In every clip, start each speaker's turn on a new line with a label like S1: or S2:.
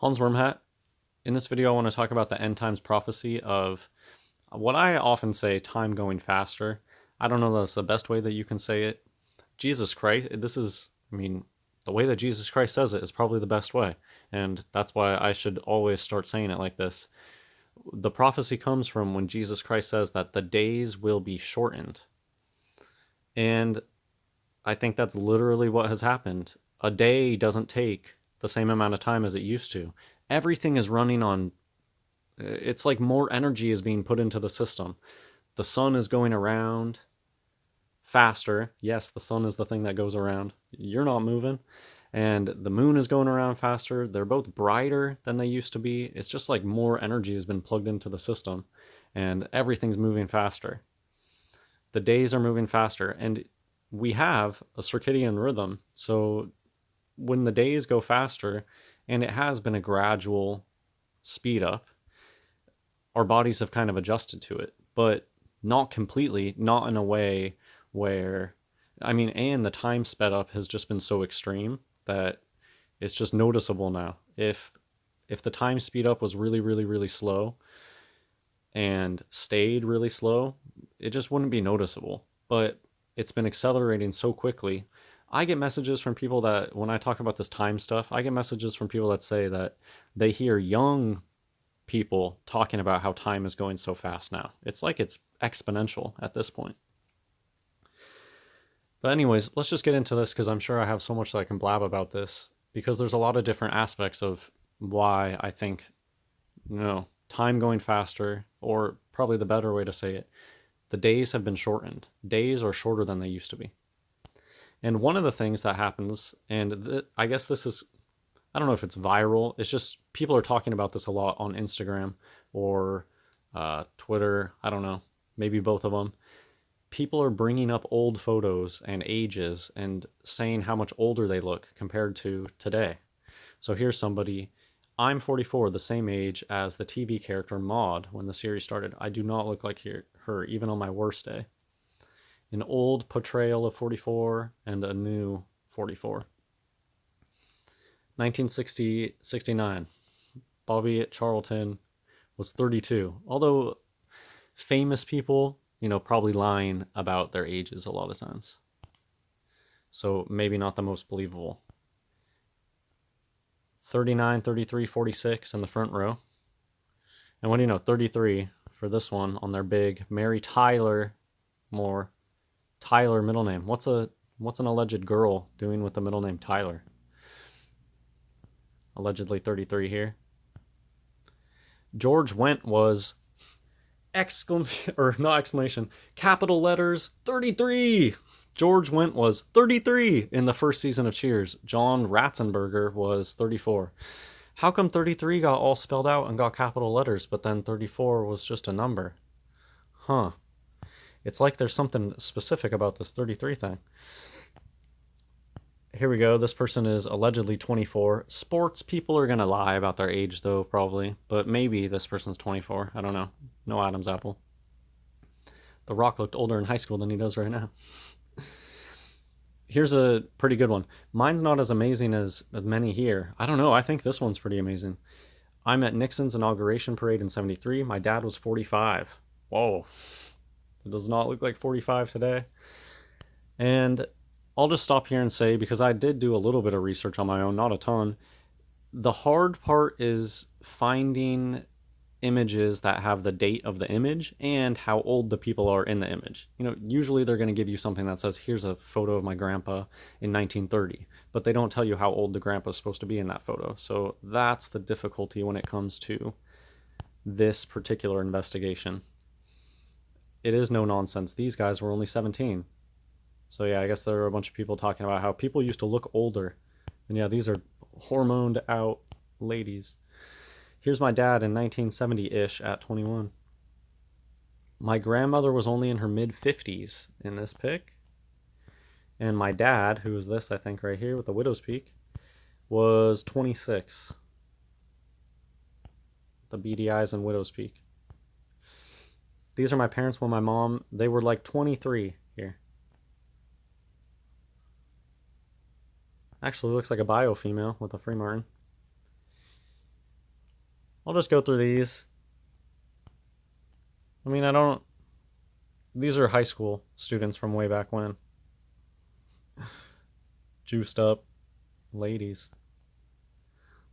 S1: Hans Wormhat. In this video, I want to talk about the end times prophecy of what I often say, time going faster. I don't know that's the best way that you can say it. Jesus Christ, the way that Jesus Christ says it is probably the best way. And that's why I should always start saying it like this. The prophecy comes from when Jesus Christ says that the days will be shortened. And I think that's literally what has happened. A day doesn't take the same amount of time as it used to. Everything is running on, it's like more energy is being put into the system. The sun is going around faster. Yes, the sun is the thing that goes around. You're not moving. And the moon is going around faster. They're both brighter than they used to be. It's just like more energy has been plugged into the system and everything's moving faster. The days are moving faster and we have a circadian rhythm. So when the days go faster, and it has been a gradual speed up, our bodies have kind of adjusted to it, but not completely, not in a way where, and the time sped up has just been so extreme that it's just noticeable now. If the time speed up was really, really, really slow and stayed really slow, it just wouldn't be noticeable. But it's been accelerating so quickly. I get messages from people that, when I talk about this time stuff, I get messages from people that say that they hear young people talking about how time is going so fast now. It's like it's exponential at this point. But anyways, let's just get into this because I'm sure I have so much that I can blab about this, because there's a lot of different aspects of why I think, time going faster, or probably the better way to say it, the days have been shortened. Days are shorter than they used to be. And one of the things that happens, and I guess this is, I don't know if it's viral, it's just people are talking about this a lot on Instagram or Twitter. I don't know, maybe both of them. People are bringing up old photos and ages and saying how much older they look compared to today. So here's somebody, I'm 44, the same age as the TV character Maud when the series started. I do not look like her, even on my worst day. An old portrayal of 44 and a new 44. 1969, Bobby Charlton was 32. Although famous people, probably lying about their ages a lot of times. So maybe not the most believable. 39, 33, 46 in the front row. And what do you know, 33 for this one on their big Mary Tyler Moore. Tyler middle name. What's an alleged girl doing with the middle name Tyler? Allegedly 33 here. George Wendt was capital letters 33. George Wendt was 33 in the first season of Cheers. John Ratzenberger was 34. How come 33 got all spelled out and got capital letters, but then 34 was just a number? Huh. It's like there's something specific about this 33 thing. Here we go. This person is allegedly 24. Sports people are going to lie about their age, though, probably. But maybe this person's 24. I don't know. No Adam's apple. The Rock looked older in high school than he does right now. Here's a pretty good one. Mine's not as amazing as many here. I don't know. I think this one's pretty amazing. I'm at Nixon's inauguration parade in 73. My dad was 45. Whoa. It does not look like 45 today. And I'll just stop here and say, because I did do a little bit of research on my own, not a ton, the hard part is finding images that have the date of the image and how old the people are in the image. Usually they're going to give you something that says, here's a photo of my grandpa in 1930, but they don't tell you how old the grandpa is supposed to be in that photo. So that's the difficulty when it comes to this particular investigation. It is no nonsense. These guys were only 17. So yeah, I guess there are a bunch of people talking about how people used to look older. And yeah, these are hormoned out ladies. Here's my dad in 1970-ish at 21. My grandmother was only in her mid-50s in this pic. And my dad, who is this, I think, right here with the widow's peak, was 26. The beady eyes and widow's peak. These are my parents when my mom, they were like 23 here. Actually looks like a bio female with a Free Martin. I'll just go through these. I mean, I don't. These are high school students from way back when. Juiced up ladies.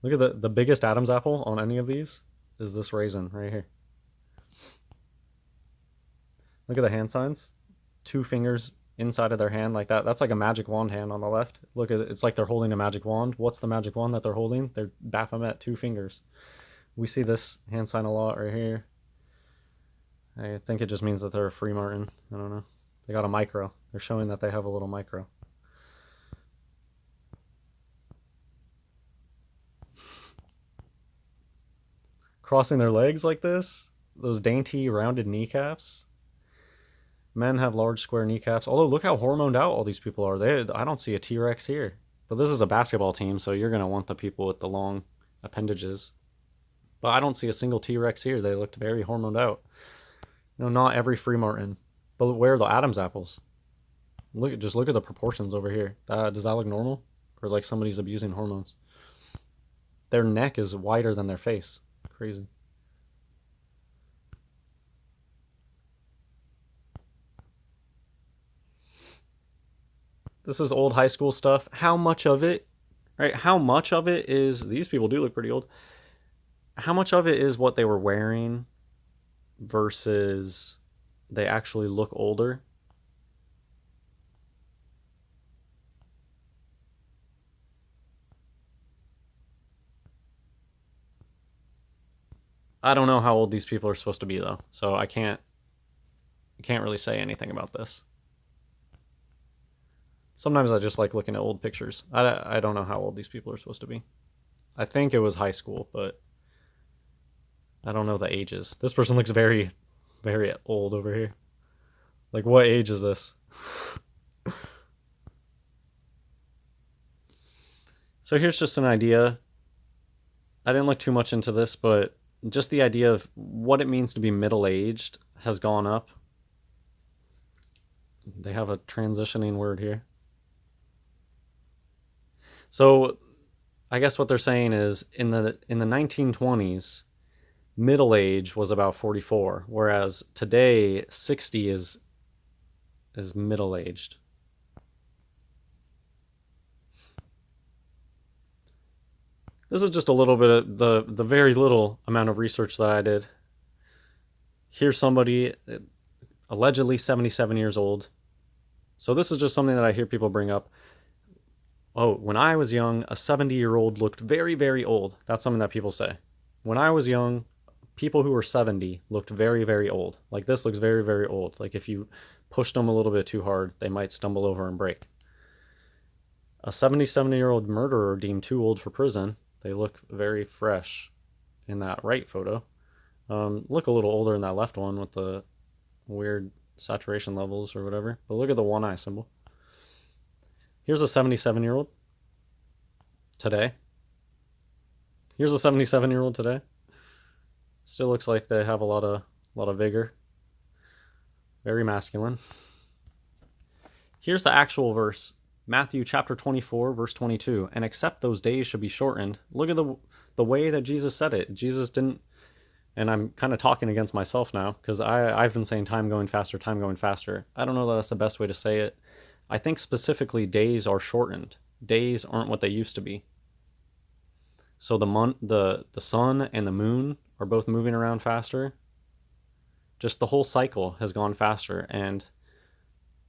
S1: Look at the biggest Adam's apple on any of these is this raisin right here. Look at the hand signs. Two fingers inside of their hand like that. That's like a magic wand hand on the left. Look at it. It's like they're holding a magic wand. What's the magic wand that they're holding? They're Baphomet, two fingers. We see this hand sign a lot right here. I think it just means that they're a free martin. I don't know. They got a micro. They're showing that they have a little micro. Crossing their legs like this. Those dainty rounded kneecaps. Men have large square kneecaps. Although look how hormoned out all these people are. I don't see a T-Rex here. But this is a basketball team, so you're going to want the people with the long appendages. But I don't see a single T-Rex here. They looked very hormoned out. Not every free martin. But where are the Adam's apples? Just look at the proportions over here. Does that look normal? Or like somebody's abusing hormones? Their neck is wider than their face. Crazy. This is old high school stuff. How much of it, right? How much of it is, these people do look pretty old. How much of it is what they were wearing versus they actually look older? I don't know how old these people are supposed to be though, so I can't really say anything about this. Sometimes I just like looking at old pictures. I don't know how old these people are supposed to be. I think it was high school, but I don't know the ages. This person looks very, very old over here. Like, what age is this? So here's just an idea. I didn't look too much into this, but just the idea of what it means to be middle-aged has gone up. They have a transitioning word here. So I guess what they're saying is in the 1920s, middle age was about 44, whereas today 60 is middle aged. This is just a little bit of the very little amount of research that I did. Here's somebody allegedly 77 years old. So this is just something that I hear people bring up. Oh, when I was young, a 70-year-old looked very, very old. That's something that people say. When I was young, people who were 70 looked very, very old. Like this looks very, very old. Like if you pushed them a little bit too hard, they might stumble over and break. A 77-year-old murderer deemed too old for prison. They look very fresh in that right photo. Look a little older in that left one with the weird saturation levels or whatever. But look at the one eye symbol. Here's a 77-year-old today. Here's a 77-year-old today. Still looks like they have a lot of vigor. Very masculine. Here's the actual verse. Matthew chapter 24, verse 22. And except those days should be shortened. Look at the way that Jesus said it. Jesus didn't, and I'm kind of talking against myself now because I've been saying time going faster, time going faster. I don't know that that's the best way to say it. I think specifically days are shortened. Days aren't what they used to be. So the sun and the moon are both moving around faster. Just the whole cycle has gone faster, and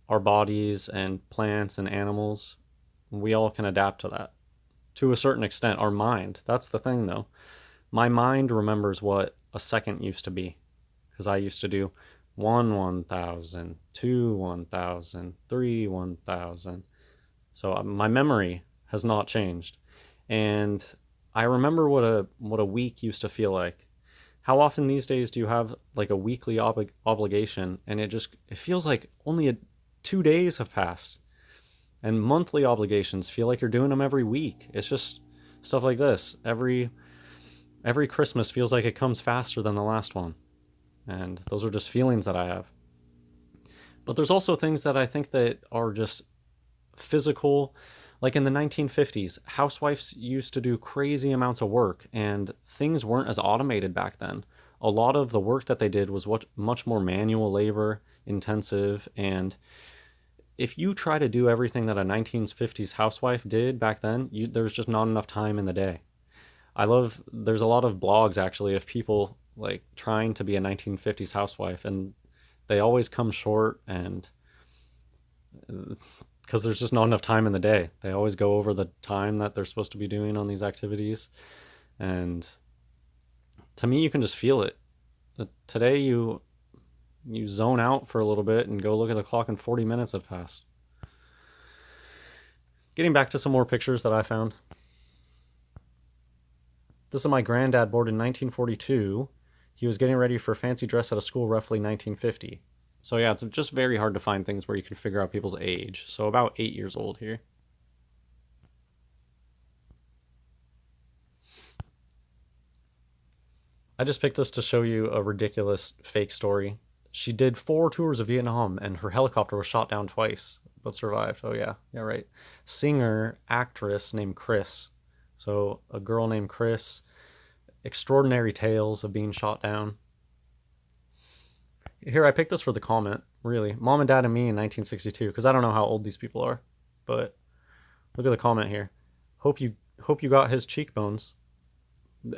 S1: our bodies and plants and animals, we all can adapt to that to a certain extent. Our mind, that's the thing though. My mind remembers what a second used to be because I used to do 1,000, 2, 1,000, 3, 1,000. So my memory has not changed. And I remember what a week used to feel like. How often these days do you have like a weekly obligation and it feels like only 2 days have passed, and monthly obligations feel like you're doing them every week. It's just stuff like this. Every Christmas feels like it comes faster than the last one, and those are just feelings that I have. But there's also things that I think that are just physical, Like in the 1950s, housewives used to do crazy amounts of work, and things weren't as automated back then. A lot of the work that they did was much more manual labor intensive, and if you try to do everything that a 1950s housewife did back then, there's just not enough time in the day. There's a lot of blogs actually of people like trying to be a 1950s housewife, and they always come short, and because there's just not enough time in the day. They always go over the time that they're supposed to be doing on these activities. And to me, you can just feel it. Today, you zone out for a little bit and go look at the clock, and 40 minutes have passed. Getting back to some more pictures that I found. This is my granddad born in 1942. He was getting ready for fancy dress at a school roughly 1950. So yeah, it's just very hard to find things where you can figure out people's age. So about 8 years old here. I just picked this to show you a ridiculous fake story. She did 4 tours of Vietnam, and her helicopter was shot down twice, but survived. Oh yeah, right. Singer, actress named Chris. So a girl named Chris. Extraordinary tales of being shot down. Here, I picked this for the comment, really. Mom and Dad and Me in 1962, because I don't know how old these people are. But look at the comment here. Hope you got his cheekbones.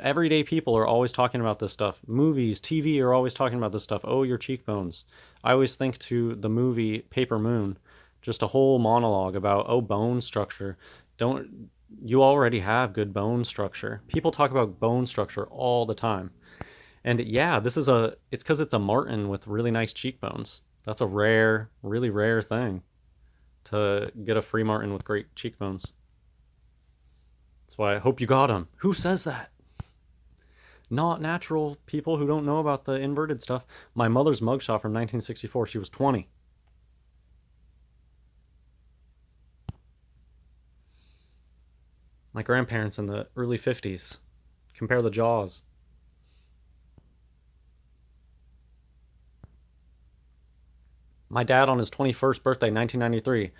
S1: Everyday people are always talking about this stuff. Movies, TV are always talking about this stuff. Oh, your cheekbones. I always think to the movie Paper Moon, just a whole monologue about, oh, bone structure. You already have good bone structure. People talk about bone structure all the time. And yeah, it's because it's a marten with really nice cheekbones. That's a really rare thing to get a free marten with great cheekbones. That's why I hope you got them. Who says that? Not natural people who don't know about the inverted stuff. My mother's mugshot from 1964, she was 20. My grandparents in the early 50s. Compare the jaws. My dad on his 21st birthday, 1993.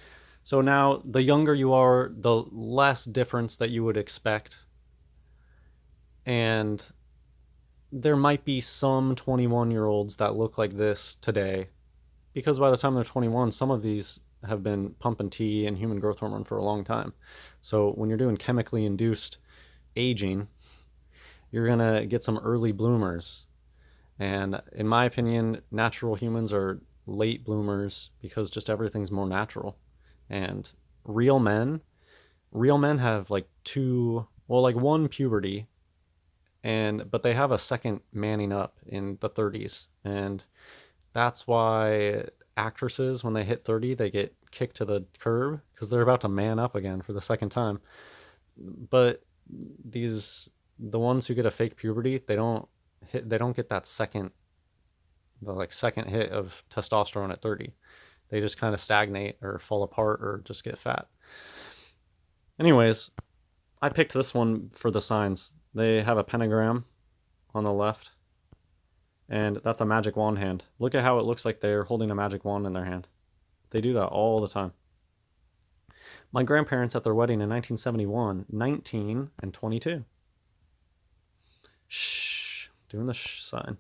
S1: So now, the younger you are, the less difference that you would expect. And there might be some 21-year-olds that look like this today, because by the time they're 21, some of these have been pumping T and human growth hormone for a long time. So when you're doing chemically induced aging, you're gonna get some early bloomers. And in my opinion, natural humans are late bloomers because just everything's more natural. And real men have like one puberty, but they have a second manning up in the 30s. And that's why actresses, when they hit 30, they get kicked to the curb because they're about to man up again for the second time. But the ones who get a fake puberty, they don't get that second hit of testosterone at 30. They just kind of stagnate or fall apart or just get fat. Anyways, I picked this one for the signs. They have a pentagram on the left, and that's a magic wand hand. Look at how it looks like they're holding a magic wand in their hand. They do that all the time. My grandparents at their wedding in 1971, 19 and 22. Shh, doing the shh sign.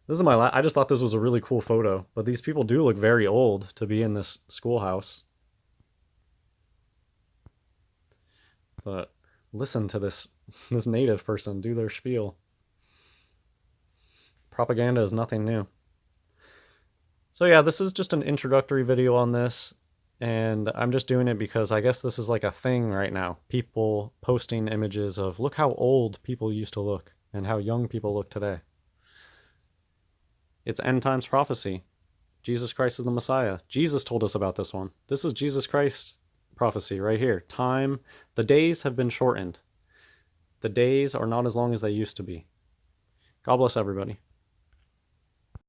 S1: This is I just thought this was a really cool photo, but these people do look very old to be in this schoolhouse. But listen to this native person do their spiel. Propaganda is nothing new. So yeah, this is just an introductory video on this, and I'm just doing it because I guess this is like a thing right now. People posting images of, look how old people used to look and how young people look today. It's end times prophecy. Jesus Christ is the Messiah. Jesus told us about this one. This is Jesus Christ prophecy right here. The days have been shortened. The days are not as long as they used to be. God bless everybody.